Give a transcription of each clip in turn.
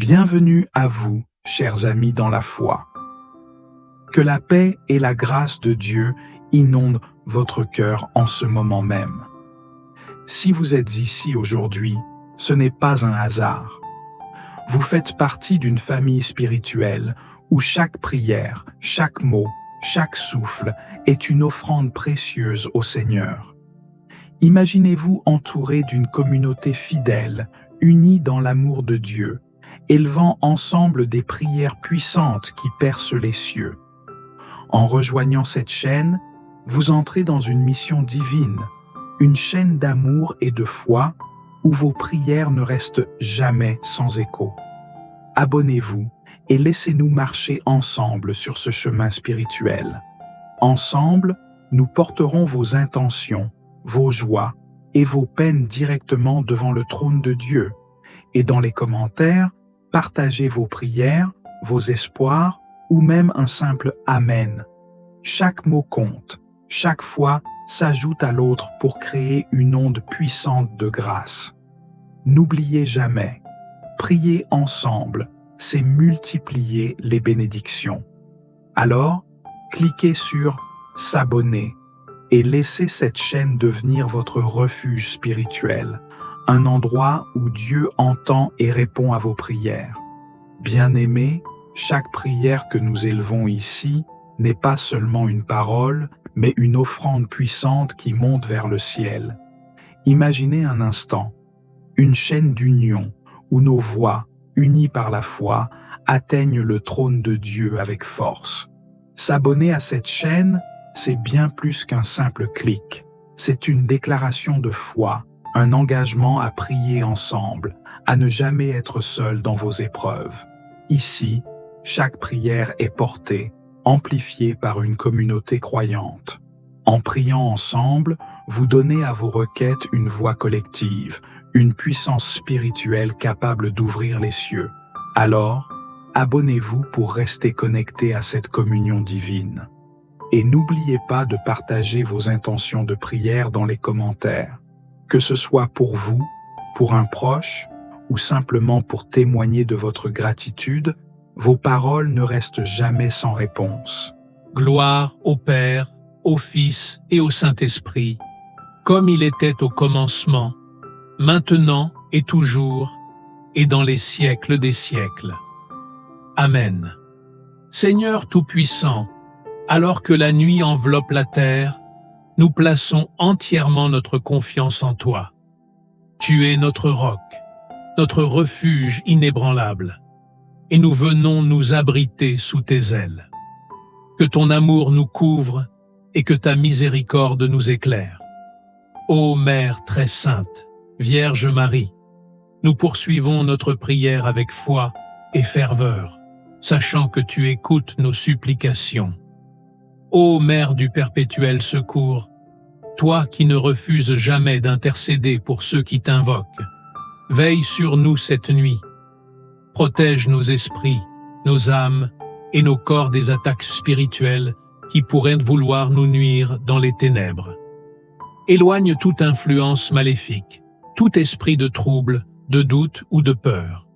Bienvenue à vous, chers amis dans la foi. Que la paix et la grâce de Dieu inondent votre cœur en ce moment même. Si vous êtes ici aujourd'hui, ce n'est pas un hasard. Vous faites partie d'une famille spirituelle où chaque prière, chaque mot, chaque souffle est une offrande précieuse au Seigneur. Imaginez-vous entouré d'une communauté fidèle, unie dans l'amour de Dieu, élevant ensemble des prières puissantes qui percent les cieux. En rejoignant cette chaîne, vous entrez dans une mission divine, une chaîne d'amour et de foi où vos prières ne restent jamais sans écho. Abonnez-vous et laissez-nous marcher ensemble sur ce chemin spirituel. Ensemble, nous porterons vos intentions, vos joies et vos peines directement devant le trône de Dieu. Et dans les commentaires, partagez vos prières, vos espoirs ou même un simple « Amen ». Chaque mot compte, chaque foi s'ajoute à l'autre pour créer une onde puissante de grâce. N'oubliez jamais, prier ensemble, c'est multiplier les bénédictions. Alors, cliquez sur « S'abonner » et laissez cette chaîne devenir votre refuge spirituel, un endroit où Dieu entend et répond à vos prières. Bien-aimés, chaque prière que nous élevons ici n'est pas seulement une parole, mais une offrande puissante qui monte vers le ciel. Imaginez un instant, une chaîne d'union où nos voix, unies par la foi, atteignent le trône de Dieu avec force. S'abonner à cette chaîne, c'est bien plus qu'un simple clic. C'est une déclaration de foi, un engagement à prier ensemble, à ne jamais être seul dans vos épreuves. Ici, chaque prière est portée, amplifiée par une communauté croyante. En priant ensemble, vous donnez à vos requêtes une voix collective, une puissance spirituelle capable d'ouvrir les cieux. Alors, abonnez-vous pour rester connecté à cette communion divine. Et n'oubliez pas de partager vos intentions de prière dans les commentaires. Que ce soit pour vous, pour un proche, ou simplement pour témoigner de votre gratitude, vos paroles ne restent jamais sans réponse. Gloire au Père, au Fils et au Saint-Esprit, comme il était au commencement, maintenant et toujours, et dans les siècles des siècles. Amen. Seigneur Tout-Puissant, alors que la nuit enveloppe la terre, nous plaçons entièrement notre confiance en toi. Tu es notre roc, notre refuge inébranlable, et nous venons nous abriter sous tes ailes. Que ton amour nous couvre et que ta miséricorde nous éclaire. Ô Mère très sainte, Vierge Marie, nous poursuivons notre prière avec foi et ferveur, sachant que tu écoutes nos supplications. Ô Mère du perpétuel secours, toi qui ne refuses jamais d'intercéder pour ceux qui t'invoquent, veille sur nous cette nuit. Protège nos esprits, nos âmes et nos corps des attaques spirituelles qui pourraient vouloir nous nuire dans les ténèbres. Éloigne toute influence maléfique, tout esprit de trouble, de doute ou de peur.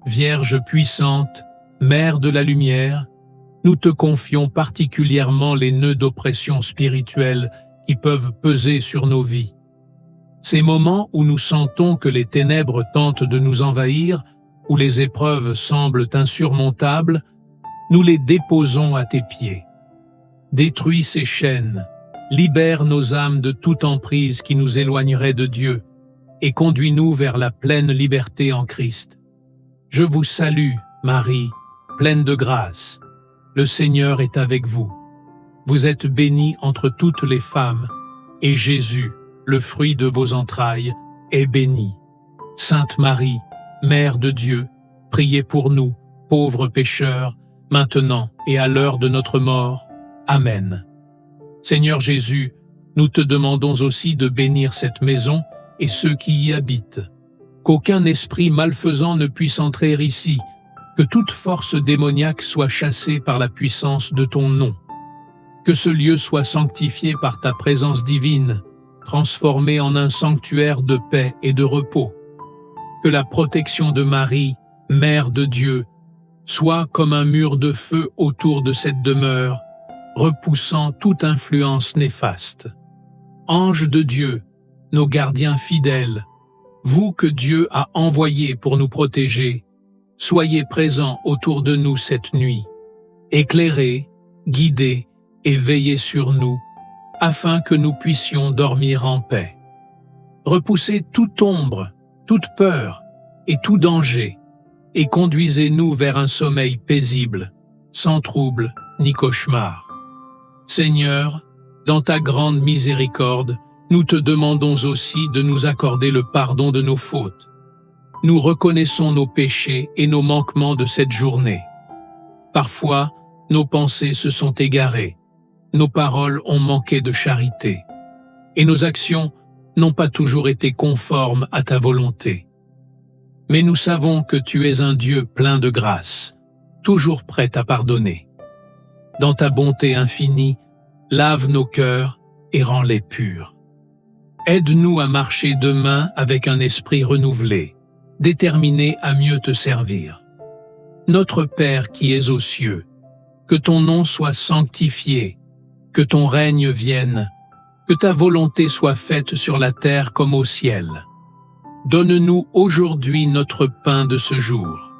Vierge puissante, Mère de la lumière, nous te confions particulièrement les nœuds d'oppression spirituelle qui peuvent peser sur nos vies. Ces moments où nous sentons que les ténèbres tentent de nous envahir, où les épreuves semblent insurmontables, nous les déposons à tes pieds. Détruis ces chaînes, libère nos âmes de toute emprise qui nous éloignerait de Dieu, et conduis-nous vers la pleine liberté en Christ. Je vous salue, Marie, pleine de grâce. Le Seigneur est avec vous. Vous êtes bénie entre toutes les femmes, et Jésus, le fruit de vos entrailles, est béni. Sainte Marie, Mère de Dieu, priez pour nous, pauvres pécheurs, maintenant et à l'heure de notre mort. Amen. Seigneur Jésus, nous te demandons aussi de bénir cette maison et ceux qui y habitent. Qu'aucun esprit malfaisant ne puisse entrer ici, que toute force démoniaque soit chassée par la puissance de ton nom. Que ce lieu soit sanctifié par ta présence divine, transformé en un sanctuaire de paix et de repos. Que la protection de Marie, Mère de Dieu, sois comme un mur de feu autour de cette demeure, repoussant toute influence néfaste. Anges de Dieu, nos gardiens fidèles, vous que Dieu a envoyés pour nous protéger, soyez présents autour de nous cette nuit. Éclairez, guidez et veillez sur nous, afin que nous puissions dormir en paix. Repoussez toute ombre, toute peur et tout danger, et conduisez-nous vers un sommeil paisible, sans trouble ni cauchemar. Seigneur, dans ta grande miséricorde, nous te demandons aussi de nous accorder le pardon de nos fautes. Nous reconnaissons nos péchés et nos manquements de cette journée. Parfois, nos pensées se sont égarées, nos paroles ont manqué de charité, et nos actions n'ont pas toujours été conformes à ta volonté. Mais nous savons que tu es un Dieu plein de grâce, toujours prêt à pardonner. Dans ta bonté infinie, lave nos cœurs et rends-les purs. Aide-nous à marcher demain avec un esprit renouvelé, déterminé à mieux te servir. Notre Père qui es aux cieux, que ton nom soit sanctifié, que ton règne vienne, que ta volonté soit faite sur la terre comme au ciel. Donne-nous aujourd'hui notre pain de ce jour.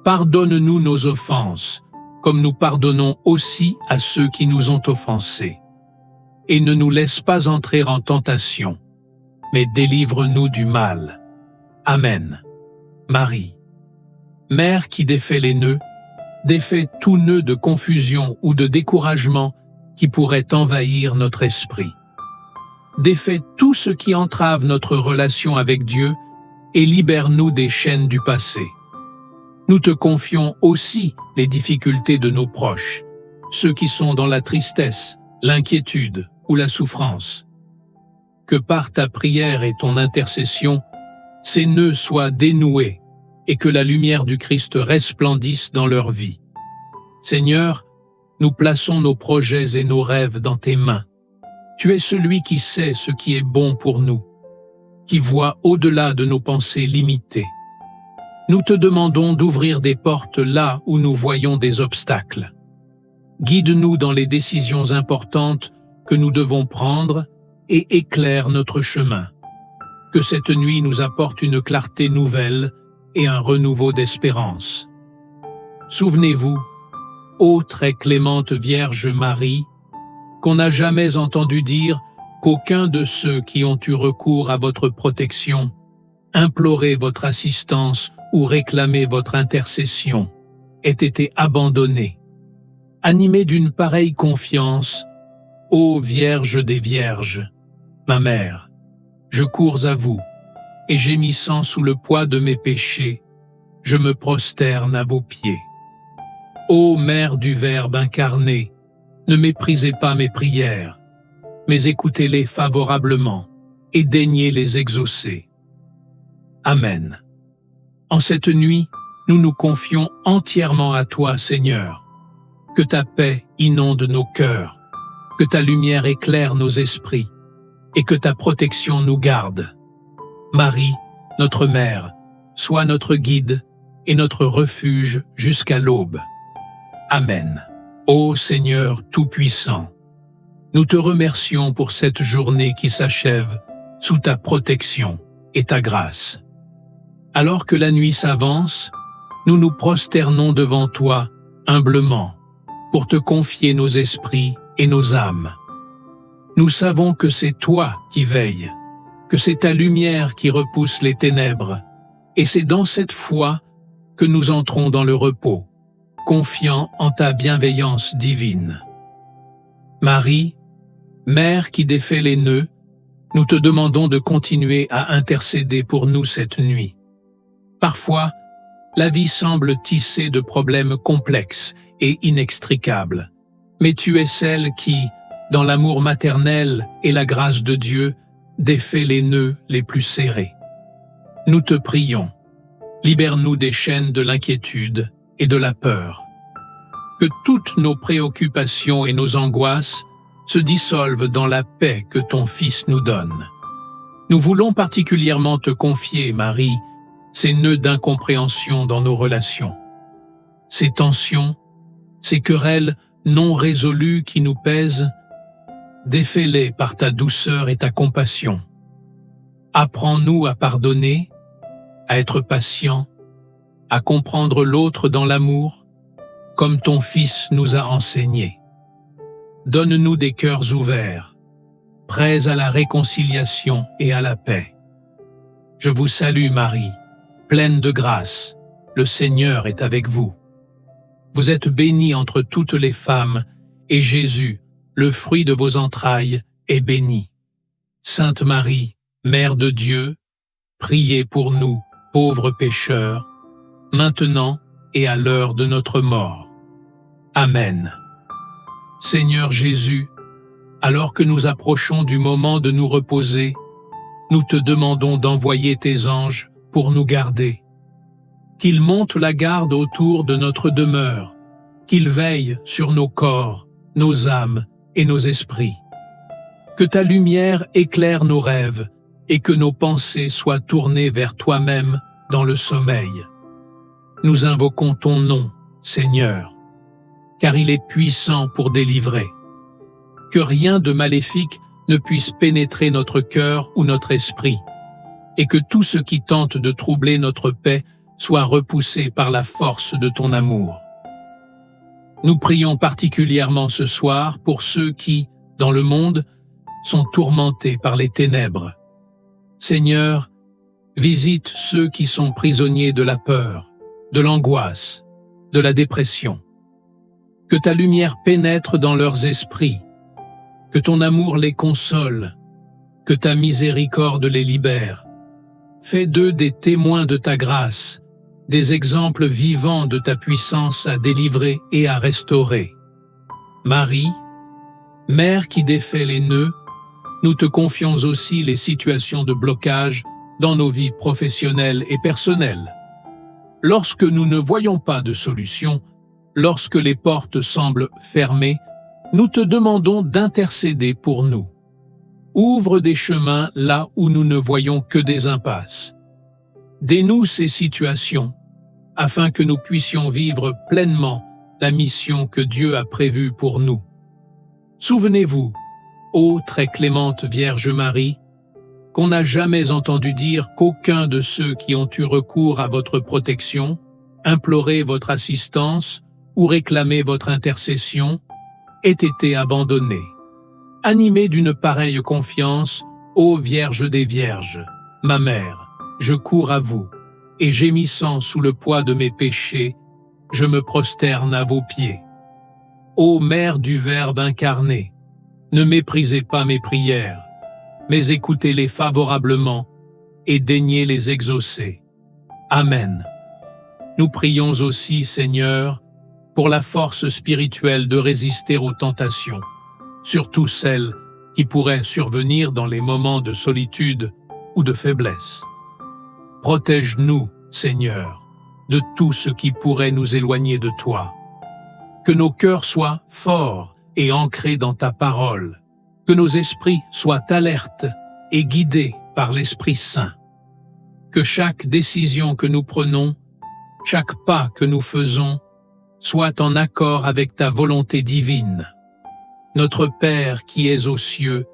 Pardonne-nous nos offenses, comme nous pardonnons aussi à ceux qui nous ont offensés. Et ne nous laisse pas entrer en tentation, mais délivre-nous du mal. Amen. Marie, Mère qui défait les nœuds, défait tout nœud de confusion ou de découragement qui pourrait envahir notre esprit. Défais tout ce qui entrave notre relation avec Dieu et libère-nous des chaînes du passé. Nous te confions aussi les difficultés de nos proches, ceux qui sont dans la tristesse, l'inquiétude ou la souffrance. Que par ta prière et ton intercession, ces nœuds soient dénoués et que la lumière du Christ resplendisse dans leur vie. Seigneur, nous plaçons nos projets et nos rêves dans tes mains. Tu es celui qui sait ce qui est bon pour nous, qui voit au-delà de nos pensées limitées. Nous te demandons d'ouvrir des portes là où nous voyons des obstacles. Guide-nous dans les décisions importantes que nous devons prendre et éclaire notre chemin. Que cette nuit nous apporte une clarté nouvelle et un renouveau d'espérance. Souvenez-vous, ô très clémente Vierge Marie, qu'on n'a jamais entendu dire qu'aucun de ceux qui ont eu recours à votre protection, imploré votre assistance ou réclamé votre intercession, ait été abandonné. Animé d'une pareille confiance, ô Vierge des Vierges, ma mère, je cours à vous, et gémissant sous le poids de mes péchés, je me prosterne à vos pieds. Ô Mère du Verbe incarné, ne méprisez pas mes prières, mais écoutez-les favorablement et daignez les exaucer. Amen. En cette nuit, nous nous confions entièrement à toi, Seigneur. Que ta paix inonde nos cœurs, que ta lumière éclaire nos esprits, et que ta protection nous garde. Marie, notre Mère, sois notre guide et notre refuge jusqu'à l'aube. Amen. Ô Seigneur Tout-Puissant, nous te remercions pour cette journée qui s'achève sous ta protection et ta grâce. Alors que la nuit s'avance, nous nous prosternons devant toi humblement pour te confier nos esprits et nos âmes. Nous savons que c'est toi qui veilles, que c'est ta lumière qui repousse les ténèbres, et c'est dans cette foi que nous entrons dans le repos, confiants en ta bienveillance divine. Marie, Mère qui défait les nœuds, nous te demandons de continuer à intercéder pour nous cette nuit. Parfois, la vie semble tissée de problèmes complexes et inextricables, mais tu es celle qui, dans l'amour maternel et la grâce de Dieu, défait les nœuds les plus serrés. Nous te prions, libère-nous des chaînes de l'inquiétude et de la peur. Que toutes nos préoccupations et nos angoisses se dissolvent dans la paix que ton Fils nous donne. Nous voulons particulièrement te confier, Marie, ces nœuds d'incompréhension dans nos relations, ces tensions, ces querelles non résolues qui nous pèsent, défais-les par ta douceur et ta compassion. Apprends-nous à pardonner, à être patient, à comprendre l'autre dans l'amour, comme ton Fils nous a enseigné. Donne-nous des cœurs ouverts, prêts à la réconciliation et à la paix. Je vous salue Marie, pleine de grâce, le Seigneur est avec vous. Vous êtes bénie entre toutes les femmes, et Jésus, le fruit de vos entrailles, est béni. Sainte Marie, Mère de Dieu, priez pour nous, pauvres pécheurs, maintenant et à l'heure de notre mort. Amen. Seigneur Jésus, alors que nous approchons du moment de nous reposer, nous te demandons d'envoyer tes anges pour nous garder. Qu'ils montent la garde autour de notre demeure, qu'ils veillent sur nos corps, nos âmes et nos esprits. Que ta lumière éclaire nos rêves et que nos pensées soient tournées vers toi-même dans le sommeil. Nous invoquons ton nom, Seigneur, car il est puissant pour délivrer. Que rien de maléfique ne puisse pénétrer notre cœur ou notre esprit, et que tout ce qui tente de troubler notre paix soit repoussé par la force de ton amour. Nous prions particulièrement ce soir pour ceux qui, dans le monde, sont tourmentés par les ténèbres. Seigneur, visite ceux qui sont prisonniers de la peur, de l'angoisse, de la dépression. Que ta lumière pénètre dans leurs esprits, que ton amour les console, que ta miséricorde les libère. Fais d'eux des témoins de ta grâce, des exemples vivants de ta puissance à délivrer et à restaurer. Marie, Mère qui défait les nœuds, nous te confions aussi les situations de blocage dans nos vies professionnelles et personnelles. Lorsque nous ne voyons pas de solution, lorsque les portes semblent fermées, nous te demandons d'intercéder pour nous. Ouvre des chemins là où nous ne voyons que des impasses. Dénoue ces situations, afin que nous puissions vivre pleinement la mission que Dieu a prévue pour nous. Souvenez-vous, ô très clémente Vierge Marie, qu'on n'a jamais entendu dire qu'aucun de ceux qui ont eu recours à votre protection, imploré votre assistance ou réclamé votre intercession, ait été abandonné. Animé d'une pareille confiance, ô Vierge des Vierges, ma mère, je cours à vous, et gémissant sous le poids de mes péchés, je me prosterne à vos pieds. Ô Mère du Verbe incarné, ne méprisez pas mes prières, mais écoutez-les favorablement et daignez les exaucer. Amen. Nous prions aussi, Seigneur, pour la force spirituelle de résister aux tentations, surtout celles qui pourraient survenir dans les moments de solitude ou de faiblesse. Protège-nous, Seigneur, de tout ce qui pourrait nous éloigner de toi. Que nos cœurs soient forts et ancrés dans ta parole, que nos esprits soient alertes et guidés par l'Esprit Saint. Que chaque décision que nous prenons, chaque pas que nous faisons, soit en accord avec ta volonté divine. Notre Père qui es aux cieux,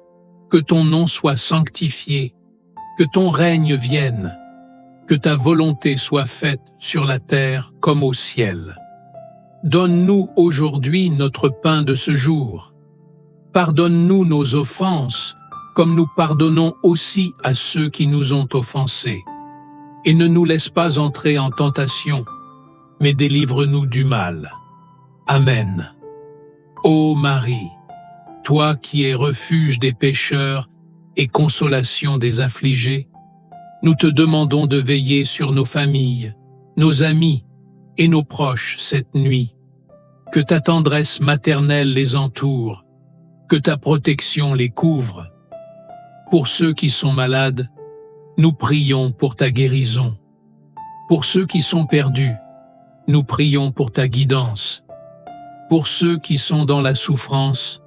que ton nom soit sanctifié, que ton règne vienne, que ta volonté soit faite sur la terre comme au ciel. Donne-nous aujourd'hui notre pain de ce jour. Pardonne-nous nos offenses, comme nous pardonnons aussi à ceux qui nous ont offensés. Et ne nous laisse pas entrer en tentation, mais délivre-nous du mal. Amen. Ô Marie, toi qui es refuge des pécheurs et consolation des affligés, nous te demandons de veiller sur nos familles, nos amis et nos proches cette nuit. Que ta tendresse maternelle les entoure, que ta protection les couvre. Pour ceux qui sont malades, nous prions pour ta guérison. Pour ceux qui sont perdus, nous prions pour ta guidance. Pour ceux qui sont dans la souffrance,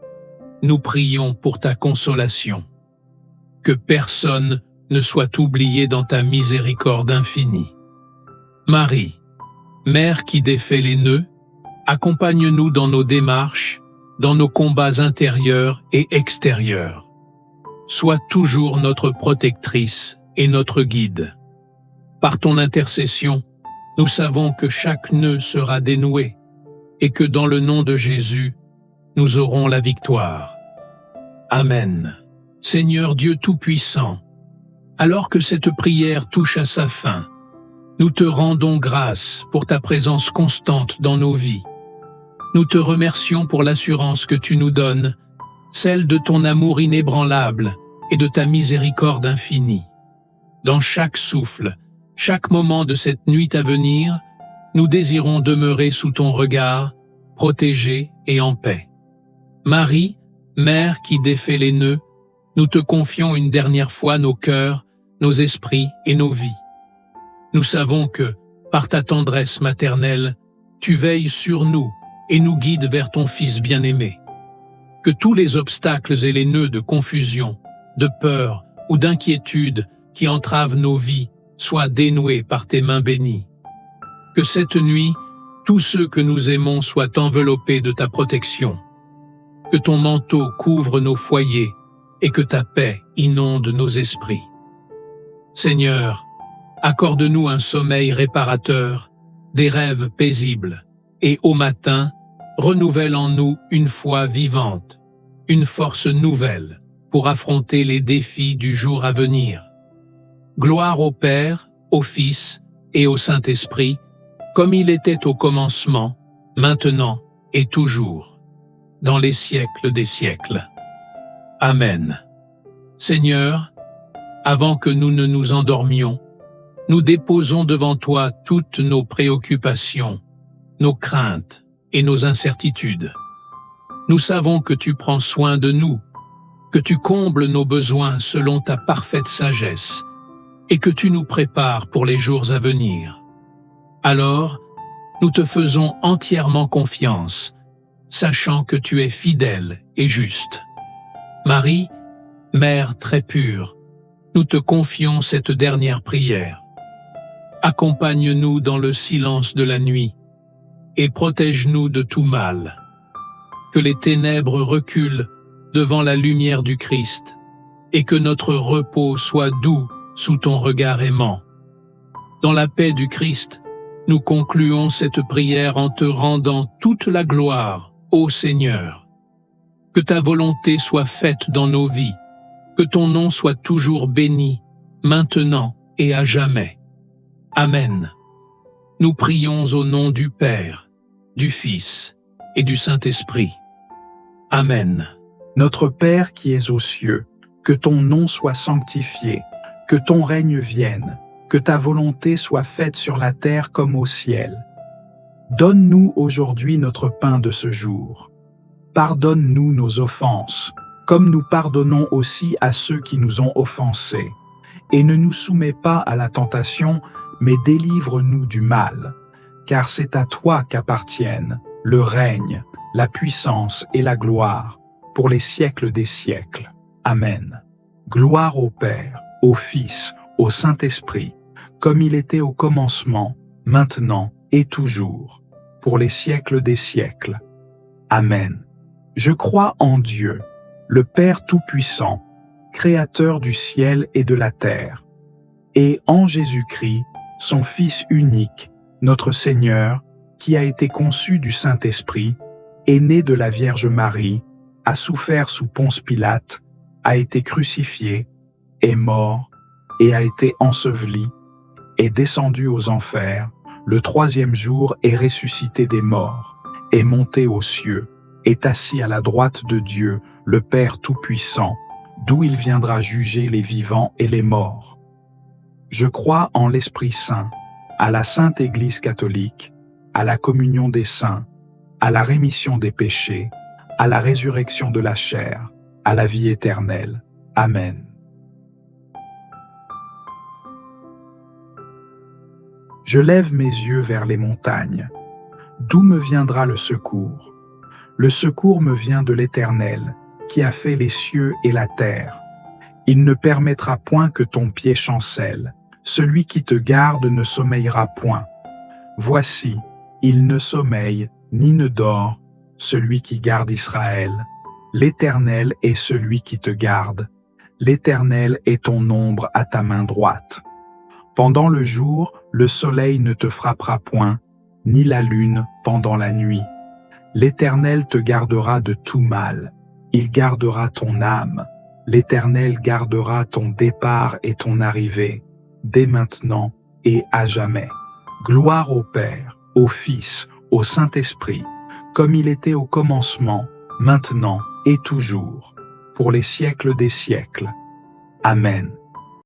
nous prions pour ta consolation. Que personne ne soit oublié dans ta miséricorde infinie. Marie, Mère qui défait les nœuds, accompagne-nous dans nos démarches, dans nos combats intérieurs et extérieurs. Sois toujours notre protectrice et notre guide. Par ton intercession, nous savons que chaque nœud sera dénoué et que dans le nom de Jésus, nous aurons la victoire. Amen. Seigneur Dieu Tout-Puissant, alors que cette prière touche à sa fin, nous te rendons grâce pour ta présence constante dans nos vies. Nous te remercions pour l'assurance que tu nous donnes, celle de ton amour inébranlable et de ta miséricorde infinie. Dans chaque souffle, chaque moment de cette nuit à venir, nous désirons demeurer sous ton regard, protégés et en paix. Marie, Mère qui défait les nœuds, nous te confions une dernière fois nos cœurs, nos esprits et nos vies. Nous savons que, par ta tendresse maternelle, tu veilles sur nous et nous guides vers ton Fils bien-aimé. Que tous les obstacles et les nœuds de confusion, de peur ou d'inquiétude qui entravent nos vies soient dénoués par tes mains bénies. Que cette nuit, tous ceux que nous aimons soient enveloppés de ta protection. Que ton manteau couvre nos foyers et que ta paix inonde nos esprits. Seigneur, accorde-nous un sommeil réparateur, des rêves paisibles, et au matin, renouvelle en nous une foi vivante, une force nouvelle pour affronter les défis du jour à venir. Gloire au Père, au Fils et au Saint-Esprit, comme il était au commencement, maintenant et toujours, dans les siècles des siècles. Amen. Seigneur, avant que nous ne nous endormions, nous déposons devant toi toutes nos préoccupations, nos craintes et nos incertitudes. Nous savons que tu prends soin de nous, que tu combles nos besoins selon ta parfaite sagesse et que tu nous prépares pour les jours à venir. Alors, nous te faisons entièrement confiance, sachant que tu es fidèle et juste. Marie, Mère très pure, nous te confions cette dernière prière. Accompagne-nous dans le silence de la nuit et protège-nous de tout mal. Que les ténèbres reculent devant la lumière du Christ et que notre repos soit doux sous ton regard aimant. Dans la paix du Christ, nous concluons cette prière en te rendant toute la gloire, ô Seigneur. Que ta volonté soit faite dans nos vies, que ton nom soit toujours béni, maintenant et à jamais. Amen. Nous prions au nom du Père, du Fils et du Saint-Esprit. Amen. Notre Père qui es aux cieux, que ton nom soit sanctifié, que ton règne vienne, que ta volonté soit faite sur la terre comme au ciel. Donne-nous aujourd'hui notre pain de ce jour. Pardonne-nous nos offenses, comme nous pardonnons aussi à ceux qui nous ont offensés. Et ne nous soumets pas à la tentation, mais délivre-nous du mal. Car c'est à toi qu'appartiennent le règne, la puissance et la gloire, pour les siècles des siècles. Amen. Gloire au Père, au Fils, au Saint-Esprit, comme il était au commencement, maintenant et toujours, pour les siècles des siècles. Amen. Je crois en Dieu, le Père Tout-Puissant, Créateur du ciel et de la terre, et en Jésus-Christ, son Fils unique, notre Seigneur, qui a été conçu du Saint-Esprit, est né de la Vierge Marie, a souffert sous Ponce Pilate, a été crucifié, est mort, et a été enseveli, est descendu aux enfers, le troisième jour est ressuscité des morts, est monté aux cieux, est assis à la droite de Dieu, le Père Tout-Puissant, d'où il viendra juger les vivants et les morts. Je crois en l'Esprit Saint, à la Sainte Église catholique, à la communion des saints, à la rémission des péchés, à la résurrection de la chair, à la vie éternelle. Amen. Je lève mes yeux vers les montagnes. D'où me viendra le secours? Le secours me vient de l'Éternel, qui a fait les cieux et la terre. Il ne permettra point que ton pied chancelle. Celui qui te garde ne sommeillera point. Voici, il ne sommeille ni ne dort, celui qui garde Israël. L'Éternel est celui qui te garde. L'Éternel est ton ombre à ta main droite. Pendant le jour, le soleil ne te frappera point, ni la lune pendant la nuit. L'Éternel te gardera de tout mal. Il gardera ton âme. L'Éternel gardera ton départ et ton arrivée, dès maintenant et à jamais. Gloire au Père, au Fils, au Saint-Esprit, comme il était au commencement, maintenant et toujours, pour les siècles des siècles. Amen.